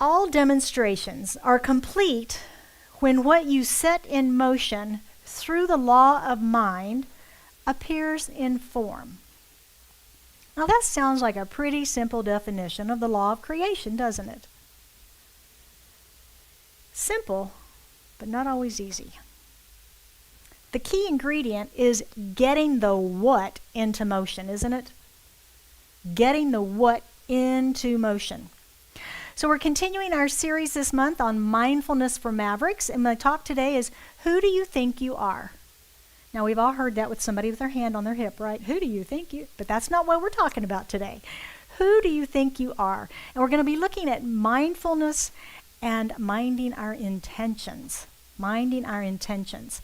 All demonstrations are complete when what you set in motion through the law of mind appears in form. Now that sounds like a pretty simple definition of the law of creation, doesn't it? Simple, but not always easy. The key ingredient is getting the what into motion, isn't it? Getting the what into motion. So we're continuing our series this month on mindfulness for mavericks, and my talk today is, who do you think you are? Now we've all heard that with somebody with their hand on their hip, right? Who do you think you? But that's not what we're talking about today. Who do you think you are? And we're going to be looking at mindfulness and minding our intentions. Minding our intentions.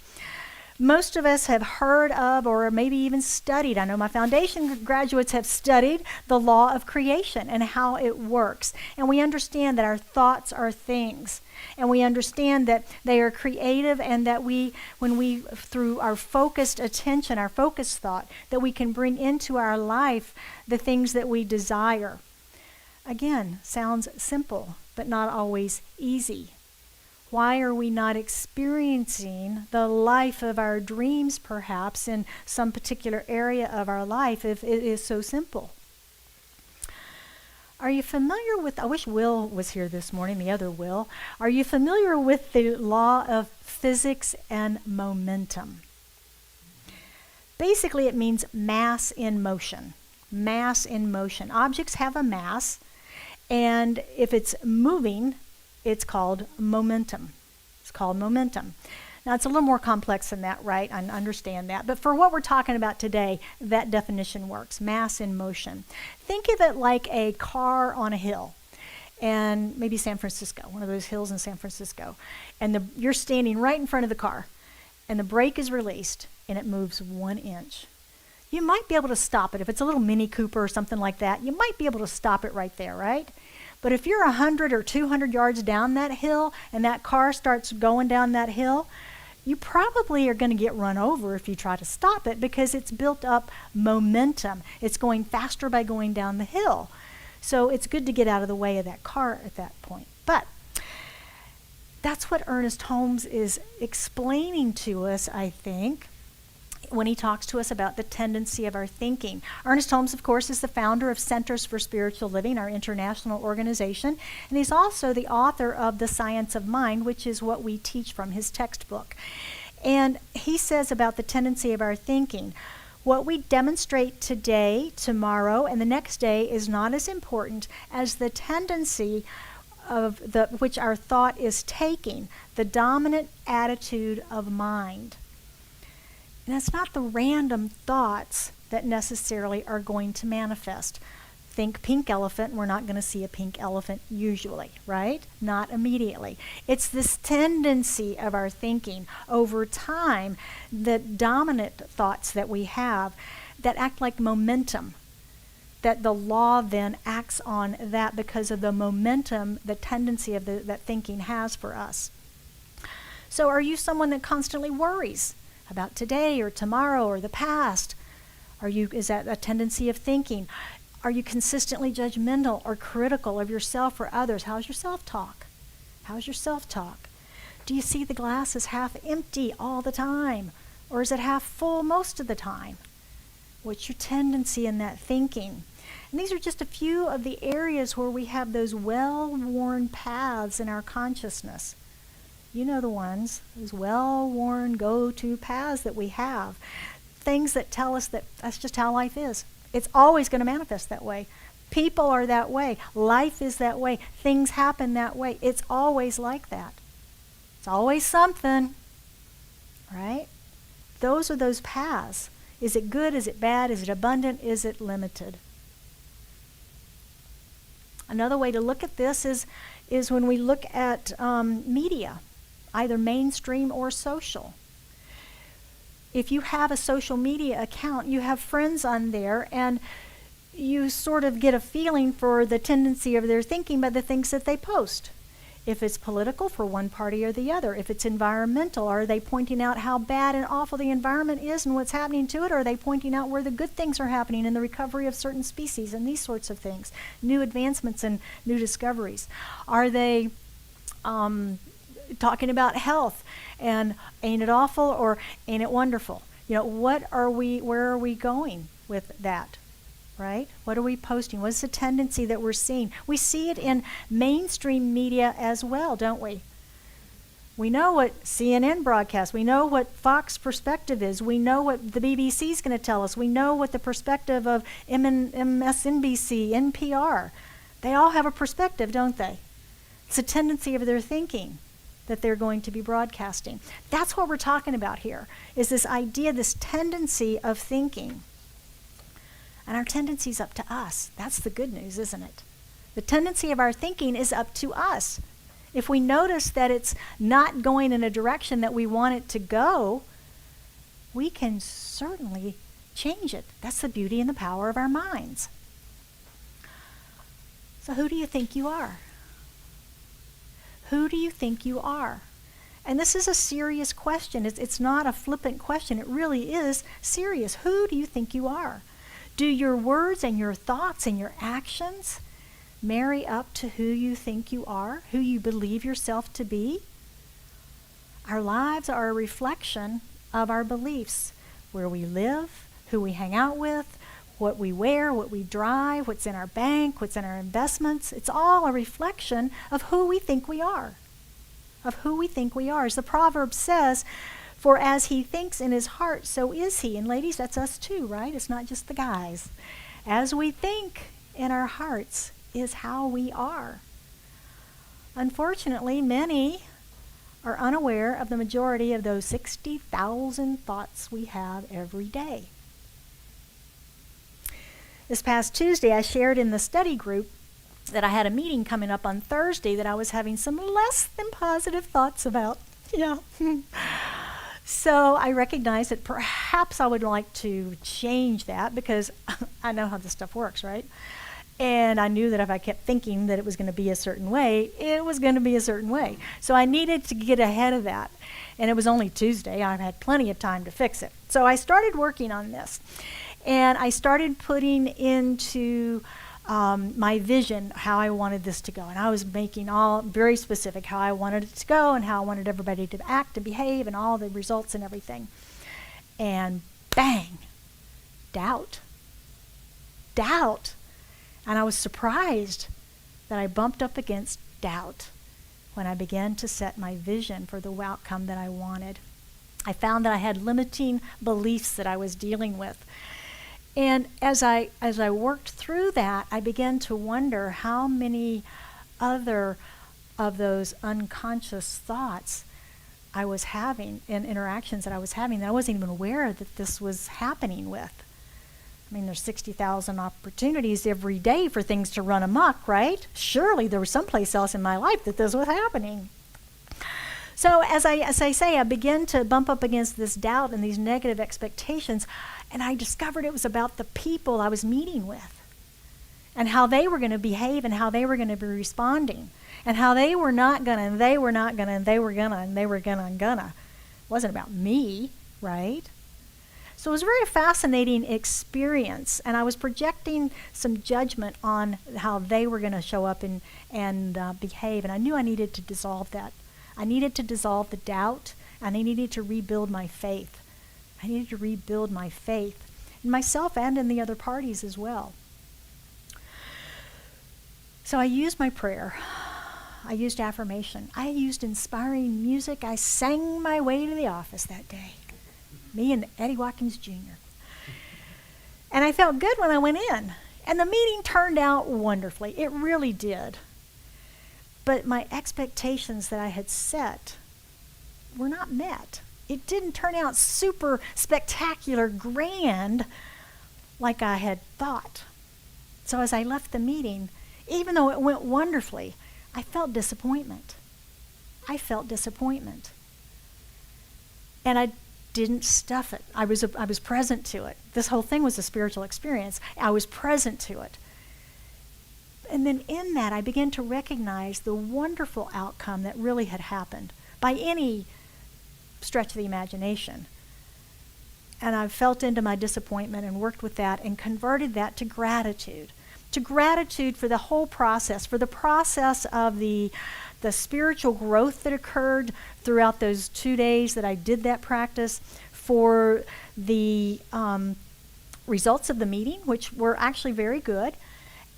Most of us have heard of or maybe even studied, I know my foundation graduates have studied the law of creation and how it works. And we understand that our thoughts are things. And we understand that they are creative, and that when we, through our focused attention, our focused thought, that we can bring into our life the things that we desire. Again, sounds simple, but not always easy. Why are we not experiencing the life of our dreams, perhaps, in some particular area of our life if it is so simple? Are you familiar with, I wish Will was here this morning, the other Will. Are you familiar with the law of physics and momentum? Basically, it means mass in motion. Mass in motion. Objects have a mass, and if it's moving, it's called momentum. It's called momentum. Now, it's a little more complex than that, right? I understand that. But for what we're talking about today, that definition works. Mass in motion. Think of it like a car on a hill. And maybe San Francisco, one of those hills in San Francisco. And you're standing right in front of the car. And the brake is released, and it moves 1 inch. You might be able to stop it. If it's a little Mini Cooper or something like that, you might be able to stop it right there, right? But if you're 100 or 200 yards down that hill and that car starts going down that hill, you probably are going to get run over if you try to stop it, because it's built up momentum. It's going faster by going down the hill. So it's good to get out of the way of that car at that point. But that's what Ernest Holmes is explaining to us, I think, when he talks to us about the tendency of our thinking. Ernest Holmes, of course, is the founder of Centers for Spiritual Living, our international organization, and he's also the author of The Science of Mind, which is what we teach from his textbook. And he says about the tendency of our thinking, what we demonstrate today, tomorrow, and the next day is not as important as the tendency of which our thought is taking, the dominant attitude of mind. And it's not the random thoughts that necessarily are going to manifest. Think pink elephant, we're not going to see a pink elephant usually, right? Not immediately. It's this tendency of our thinking over time, the dominant thoughts that we have that act like momentum, that the law then acts on that because of the momentum, the tendency of that thinking has for us. So are you someone that constantly worries about today or tomorrow or the past? Is that a tendency of thinking? Are you consistently judgmental or critical of yourself or others? How's your self-talk? How's your self-talk? Do you see the glass as half empty all the time? Or is it half full most of the time? What's your tendency in that thinking? And these are just a few of the areas where we have those well-worn paths in our consciousness. You know the ones, those well-worn go-to paths that we have. Things that tell us that that's just how life is. It's always going to manifest that way. People are that way. Life is that way. Things happen that way. It's always like that. It's always something, right? Those are those paths. Is it good? Is it bad? Is it abundant? Is it limited? Another way to look at this is when we look at media, either mainstream or social. If you have a social media account, you have friends on there, and you sort of get a feeling for the tendency of their thinking by the things that they post. If it's political, for one party or the other. If it's environmental, are they pointing out how bad and awful the environment is and what's happening to it? Or are they pointing out where the good things are happening in the recovery of certain species and these sorts of things, new advancements and new discoveries? Are they talking about health and ain't it awful or ain't it wonderful? Where are we going with that? Right? What are we posting? What's the tendency that we're seeing? We see it in mainstream media as well, don't we? We know what CNN broadcasts. We know what Fox perspective is. We know what the BBC is going to tell us. We know what the perspective of MSNBC, NPR. They all have a perspective, don't they? It's a tendency of their thinking that they're going to be broadcasting. That's what we're talking about here, is this idea, this tendency of thinking. And our tendency is up to us. That's the good news, isn't it? The tendency of our thinking is up to us. If we notice that it's not going in a direction that we want it to go, we can certainly change it. That's the beauty and the power of our minds. So who do you think you are? Who do you think you are? And this is a serious question. It's not a flippant question. It really is serious. Who do you think you are? Do your words and your thoughts and your actions marry up to who you think you are, who you believe yourself to be? Our lives are a reflection of our beliefs, where we live, who we hang out with, what we wear, what we drive, what's in our bank, what's in our investments. It's all a reflection of who we think we are, of who we think we are. As the proverb says, for as he thinks in his heart, so is he. And ladies, that's us too, right? It's not just the guys. As we think in our hearts is how we are. Unfortunately, many are unaware of the majority of those 60,000 thoughts we have every day. This past Tuesday, I shared in the study group that I had a meeting coming up on Thursday that I was having some less than positive thoughts about. Yeah. So I recognized that perhaps I would like to change that, because I know how this stuff works, right? And I knew that if I kept thinking that it was going to be a certain way, it was going to be a certain way. So I needed to get ahead of that. And it was only Tuesday. I had plenty of time to fix it. So I started working on this. And I started putting into my vision how I wanted this to go. And I was making all very specific how I wanted it to go and how I wanted everybody to act and behave and all the results and everything. And bang, doubt. And I was surprised that I bumped up against doubt when I began to set my vision for the outcome that I wanted. I found that I had limiting beliefs that I was dealing with. And as I worked through that, I began to wonder how many other of those unconscious thoughts I was having and interactions that I was having that I wasn't even aware that this was happening with. I mean, there's 60,000 opportunities every day for things to run amok, right? Surely there was someplace else in my life that this was happening. So as I say, I began to bump up against this doubt and these negative expectations, and I discovered it was about the people I was meeting with and how they were going to behave and how they were going to be responding and how they were not going to and they were not going to and they were going to and they were going to and gonna. It wasn't about me, right? So it was a very fascinating experience, and I was projecting some judgment on how they were going to show up and behave, and I knew I needed to dissolve that. I needed to dissolve the doubt, and I needed to rebuild my faith. I needed to rebuild my faith in myself and in the other parties as well. So I used my prayer. I used affirmation. I used inspiring music. I sang my way to the office that day. Me and Eddie Watkins Jr. And I felt good when I went in. And the meeting turned out wonderfully. It really did. But my expectations that I had set were not met. It didn't turn out super spectacular, grand, like I had thought. So as I left the meeting, even though it went wonderfully, I felt disappointment. And I didn't stuff it. I was present to it. This whole thing was a spiritual experience. I was present to it. And then in that, I began to recognize the wonderful outcome that really had happened by any stretch of the imagination. And I felt into my disappointment and worked with that and converted that to gratitude for the whole process, for the process of the spiritual growth that occurred throughout those 2 days that I did that practice, for the results of the meeting, which were actually very good,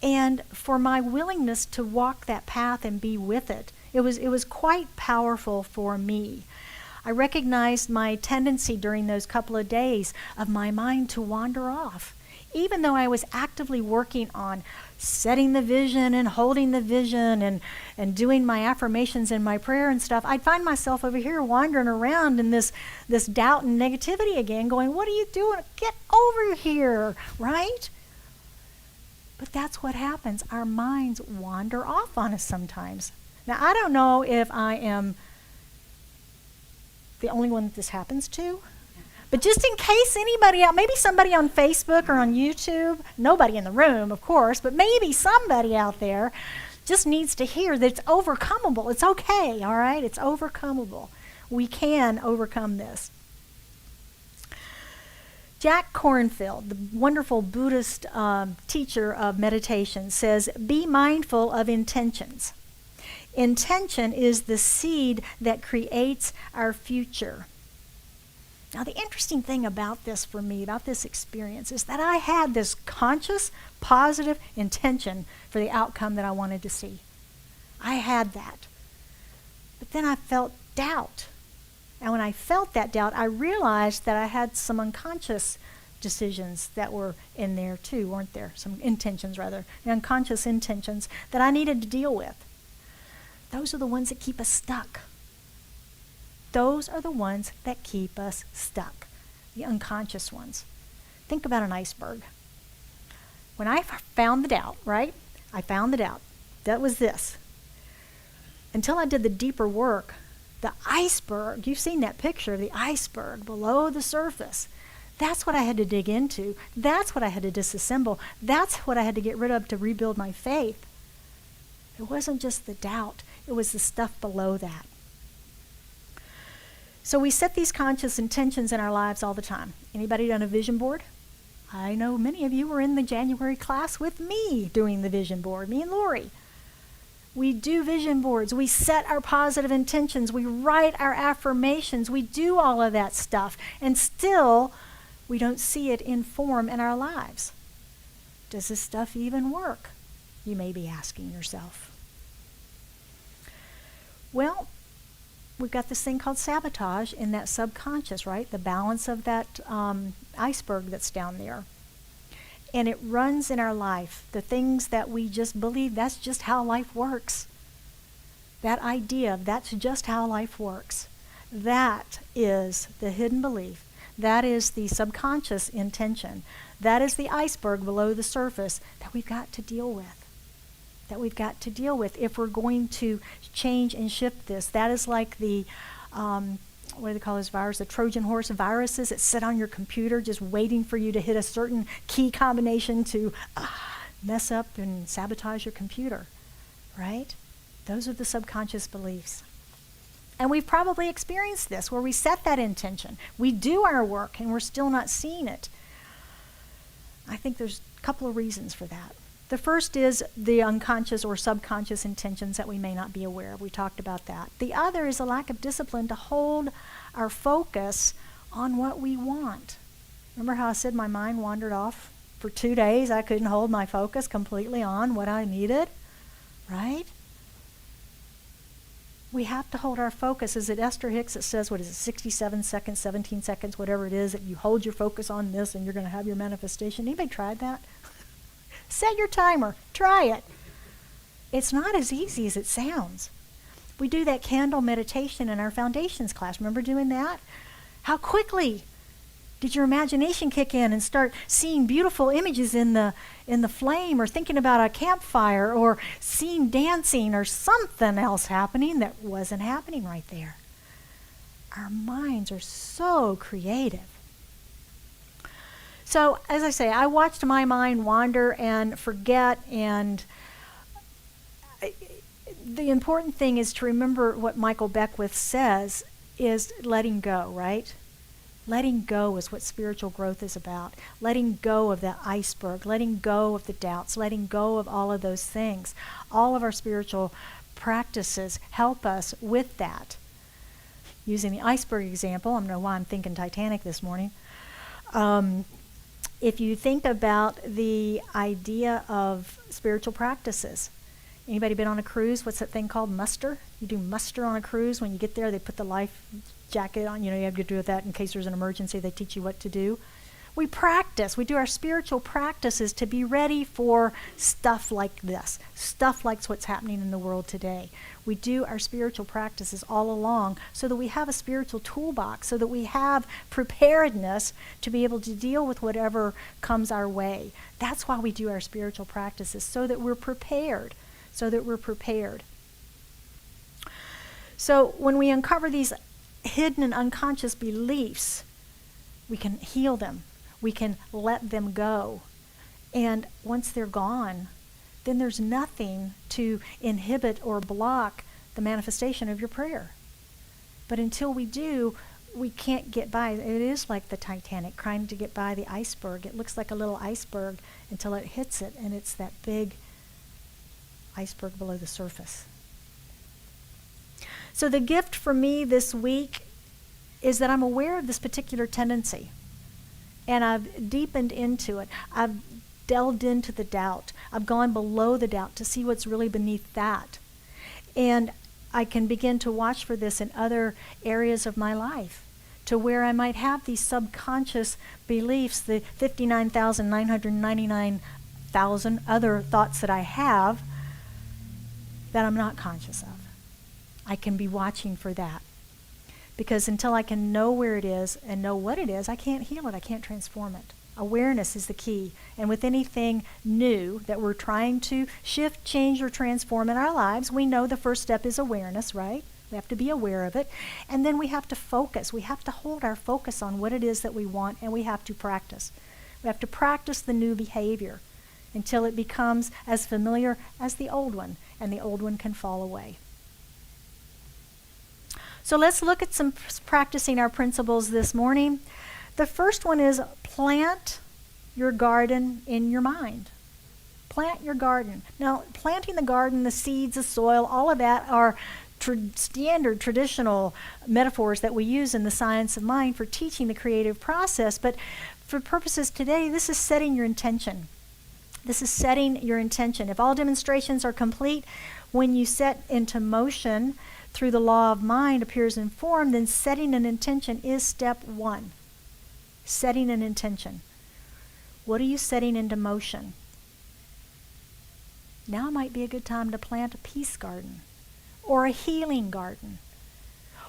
and for my willingness to walk that path and be with it. It was quite powerful for me. I recognized my tendency during those couple of days of my mind to wander off. Even though I was actively working on setting the vision and holding the vision and doing my affirmations and my prayer and stuff, I'd find myself over here wandering around in this doubt and negativity again, going, what are you doing? Get over here, right? But that's what happens. Our minds wander off on us sometimes. Now, I don't know if I am the only one that this happens to, but just in case anybody out, maybe somebody on Facebook or on YouTube, nobody in the room, of course, but maybe somebody out there just needs to hear that it's overcomable. It's okay, all right? It's overcomable. We can overcome this. Jack Kornfield, the wonderful Buddhist teacher of meditation, says, be mindful of intentions. Intention is the seed that creates our future. Now, the interesting thing about this for me, about this experience, is that I had this conscious, positive intention for the outcome that I wanted to see. I had that. But then I felt doubt. And when I felt that doubt, I realized that I had some unconscious decisions that were in there too, weren't there? Some intentions, rather. Unconscious intentions that I needed to deal with. Those are the ones that keep us stuck. Those are the ones that keep us stuck, the unconscious ones. Think about an iceberg. When I found the doubt, right? I found the doubt. That was this. Until I did the deeper work, the iceberg, you've seen that picture of the iceberg below the surface. That's what I had to dig into. That's what I had to disassemble. That's what I had to get rid of to rebuild my faith. It wasn't just the doubt. It was the stuff below that. So we set these conscious intentions in our lives all the time. Anybody done a vision board? I know many of you were in the January class with me doing the vision board, me and Lori. We do vision boards. We set our positive intentions. We write our affirmations. We do all of that stuff. And still, we don't see it in form in our lives. Does this stuff even work? You may be asking yourself. Well, we've got this thing called sabotage in that subconscious, right? The balance of that iceberg that's down there. And it runs in our life. The things that we just believe, that's just how life works. That idea, that's just how life works. That is the hidden belief. That is the subconscious intention. That is the iceberg below the surface that we've got to deal with. That we've got to deal with if we're going to change and shift this. That is like the, what do they call this virus? The Trojan horse viruses that sit on your computer just waiting for you to hit a certain key combination to mess up and sabotage your computer, right? Those are the subconscious beliefs. And we've probably experienced this where we set that intention. We do our work and we're still not seeing it. I think there's a couple of reasons for that. The first is the unconscious or subconscious intentions that we may not be aware of. We talked about that. The other is a lack of discipline to hold our focus on what we want. Remember how I said my mind wandered off for 2 days? I couldn't hold my focus completely on what I needed, right? We have to hold our focus. Is it Esther Hicks that says, what is it, 67 seconds, 17 seconds, whatever it is, that you hold your focus on this and you're going to have your manifestation? Anybody tried that? Set your timer. Try it. It's not as easy as it sounds. We do that candle meditation in our foundations class. Remember doing that? How quickly did your imagination kick in and start seeing beautiful images in the flame, or thinking about a campfire, or seeing dancing or something else happening that wasn't happening right there? Our minds are so creative. So, as I say, I watched my mind wander and forget and the important thing is to remember what Michael Beckwith says is letting go, right? Letting go is what spiritual growth is about. Letting go of the iceberg, letting go of the doubts, letting go of all of those things. All of our spiritual practices help us with that. Using the iceberg example, I don't know why I'm thinking Titanic this morning. If you think about the idea of spiritual practices, anybody been on a cruise? What's that thing called? Muster? You do muster on a cruise. When you get there, they put the life jacket on. You know, you have to do that in case there's an emergency. They teach you what to do. We practice. We do our spiritual practices to be ready for stuff like this, stuff like what's happening in the world today. We do our spiritual practices all along so that we have a spiritual toolbox, so that we have preparedness to be able to deal with whatever comes our way. That's why we do our spiritual practices, so that we're prepared, so that we're prepared. So when we uncover these hidden and unconscious beliefs, we can heal them. We can let them go. And once they're gone, then there's nothing to inhibit or block the manifestation of your prayer. But until we do, we can't get by. It is like the Titanic trying to get by the iceberg. It looks like a little iceberg until it hits it, and it's that big iceberg below the surface. So the gift for me this week is that I'm aware of this particular tendency. And I've deepened into it. I've delved into the doubt. I've gone below the doubt to see what's really beneath that. And I can begin to watch for this in other areas of my life, to where I might have these subconscious beliefs, the 59,999,000 other thoughts that I have that I'm not conscious of. I can be watching for that. Because until I can know where it is and know what it is, I can't heal it. I can't transform it. Awareness is the key. And with anything new that we're trying to shift, change, or transform in our lives, we know the first step is awareness, right? We have to be aware of it. And then we have to focus. We have to hold our focus on what it is that we want, and we have to practice. We have to practice the new behavior until it becomes as familiar as the old one, and the old one can fall away. So let's look at some practicing our principles this morning. The first one is plant your garden in your mind. Plant your garden. Now, planting the garden, the seeds, the soil, all of that are standard traditional metaphors that we use in the science of mind for teaching the creative process. But for purposes today, this is setting your intention. This is setting your intention. If all demonstrations are complete, when you set into motion through the law of mind appears in form, then setting an intention is step one. Setting an intention. What are you setting into motion? Now might be a good time to plant a peace garden or a healing garden.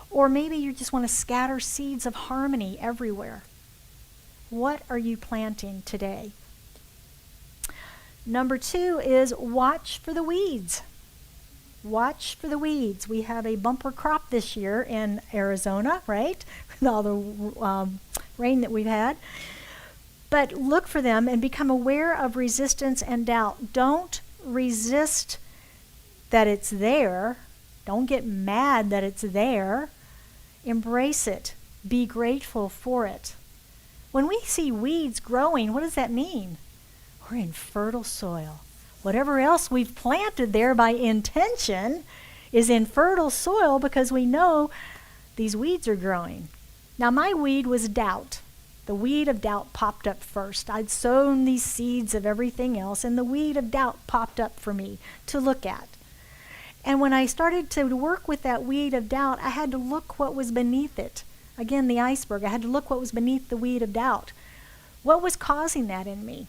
Or maybe you just want to scatter seeds of harmony everywhere. What are you planting today? Number 2 is watch for the weeds. Watch for the weeds. We have a bumper crop this year in Arizona, right? With all the rain that we've had. But look for them and become aware of resistance and doubt. Don't resist that it's there. Don't get mad that it's there. Embrace it. Be grateful for it. When we see weeds growing, what does that mean? We're in fertile soil. Whatever else we've planted there by intention is in fertile soil because we know these weeds are growing. Now, my weed was doubt. The weed of doubt popped up first. I'd sown these seeds of everything else, and the weed of doubt popped up for me to look at. And when I started to work with that weed of doubt, I had to look what was beneath it. Again, the iceberg. I had to look what was beneath the weed of doubt. What was causing that in me?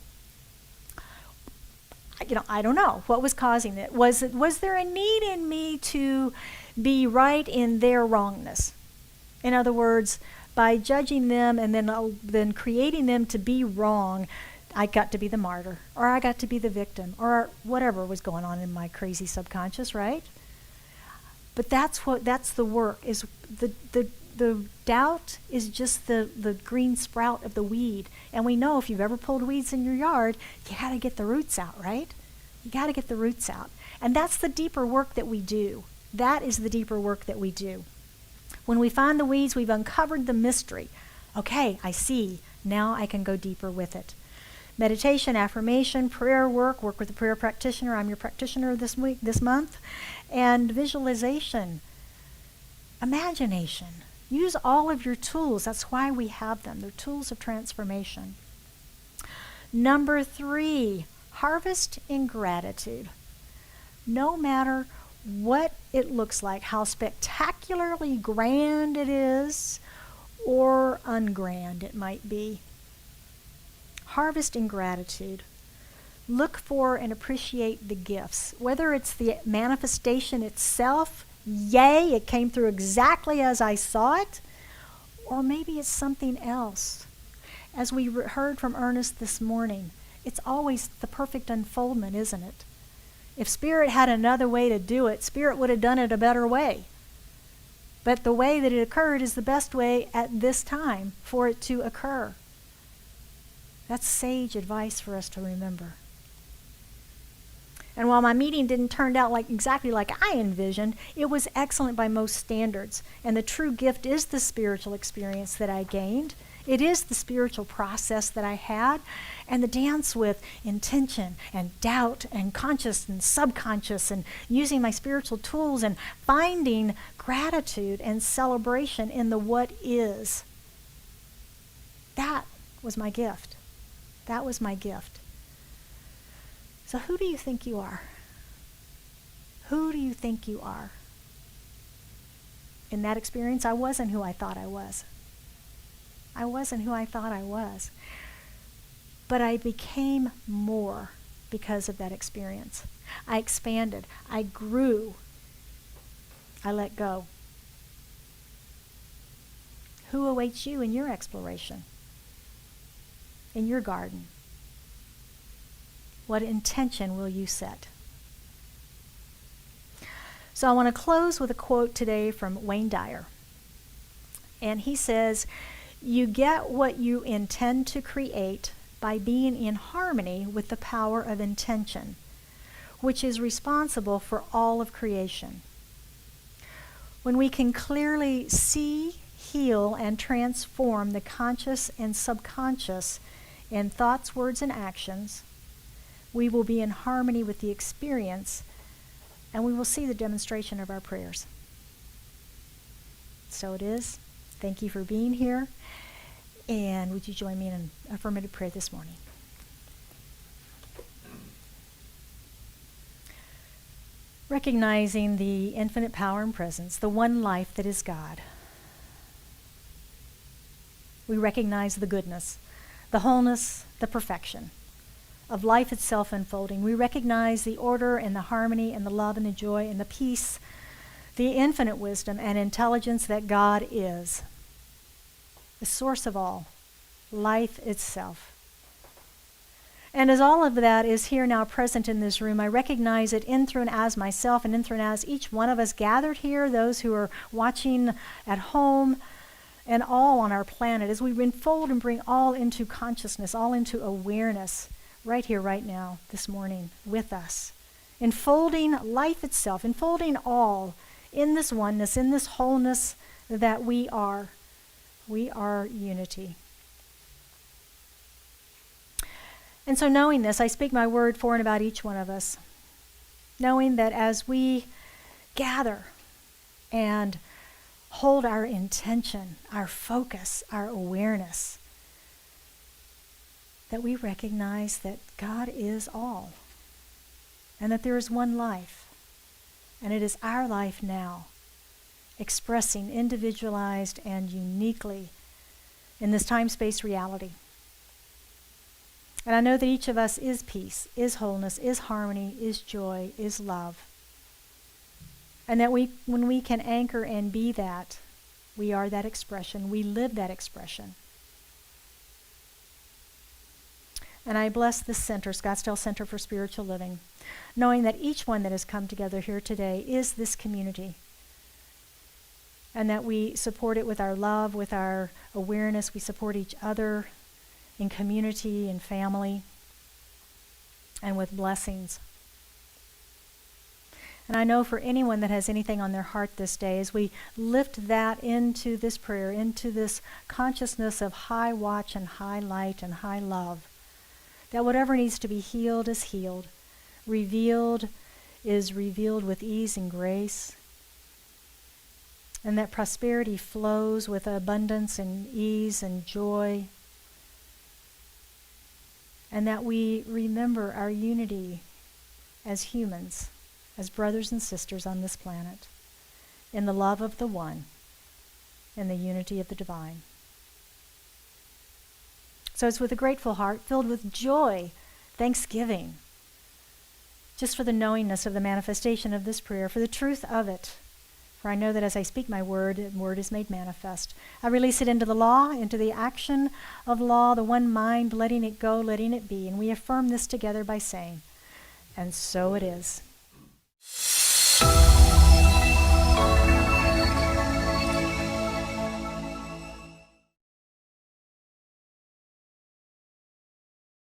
I don't know what was causing it. Was there a need in me to be right in their wrongness? In other words, by judging them and then creating them to be wrong, I got to be the martyr, or I got to be the victim, or whatever was going on in my crazy subconscious, right? But that's the work. Is the doubt is just the green sprout of the weed. And we know if you've ever pulled weeds in your yard, you got to get the roots out, right? You got to get the roots out. And that's the deeper work that we do. That is the deeper work that we do. When we find the weeds, we've uncovered the mystery. Okay, I see. Now I can go deeper with it. Meditation, affirmation, prayer work with a prayer practitioner. I'm your practitioner this month. And visualization, imagination. Use all of your tools. That's why we have them. They're tools of transformation. Number 3, harvest in gratitude. No matter what it looks like, how spectacularly grand it is or ungrand it might be. Harvest in gratitude. Look for and appreciate the gifts. Whether it's the manifestation itself, yay, it came through exactly as I saw it, or maybe it's something else. As we heard from Ernest this morning, it's always the perfect unfoldment, isn't it? If Spirit had another way to do it, Spirit would have done it a better way. But the way that it occurred is the best way at this time for it to occur. That's sage advice for us to remember. And while my meeting didn't turn out exactly like I envisioned, it was excellent by most standards. And the true gift is the spiritual experience that I gained. It is the spiritual process that I had. And the dance with intention and doubt and conscious and subconscious and using my spiritual tools and finding gratitude and celebration in the what is. That was my gift. That was my gift. So who do you think you are? Who do you think you are? In that experience, I wasn't who I thought I was. I wasn't who I thought I was. But I became more because of that experience. I expanded. I grew. I let go. Who awaits you in your exploration? In your garden? What intention will you set? So I want to close with a quote today from Wayne Dyer. And he says, "You get what you intend to create by being in harmony with the power of intention, which is responsible for all of creation. When we can clearly see, heal, and transform the conscious and subconscious in thoughts, words, and actions, we will be in harmony with the experience, and we will see the demonstration of our prayers." So it is. Thank you for being here. And would you join me in an affirmative prayer this morning? Recognizing the infinite power and presence, the one life that is God. We recognize the goodness, the wholeness, the perfection of life itself unfolding. We recognize the order and the harmony and the love and the joy and the peace, the infinite wisdom and intelligence that God is, the source of all, life itself. And as all of that is here now present in this room, I recognize it in, through, and as myself, and in, through, and as each one of us gathered here, those who are watching at home, and all on our planet, as we enfold and bring all into consciousness, all into awareness, right here, right now, this morning, with us. Enfolding life itself, enfolding all in this oneness, in this wholeness that we are. We are unity. And so knowing this, I speak my word for and about each one of us, knowing that as we gather and hold our intention, our focus, our awareness, that we recognize that God is all, and that there is one life, and it is our life now, expressing individualized and uniquely in this time-space reality. And I know that each of us is peace, is wholeness, is harmony, is joy, is love. And that when we can anchor and be that, we are that expression, we live that expression. And I bless this center, Scottsdale Center for Spiritual Living, knowing that each one that has come together here today is this community. And that we support it with our love, with our awareness. We support each other in community and family, and with blessings. And I know for anyone that has anything on their heart this day, as we lift that into this prayer, into this consciousness of high watch and high light and high love, that whatever needs to be healed is healed, revealed is revealed with ease and grace, and that prosperity flows with abundance and ease and joy, and that we remember our unity as humans, as brothers and sisters on this planet, in the love of the one, in the unity of the divine. So it's with a grateful heart, filled with joy, thanksgiving, just for the knowingness of the manifestation of this prayer, for the truth of it. For I know that as I speak my word, the word is made manifest. I release it into the law, into the action of law, the one mind, letting it go, letting it be. And we affirm this together by saying, and so it is.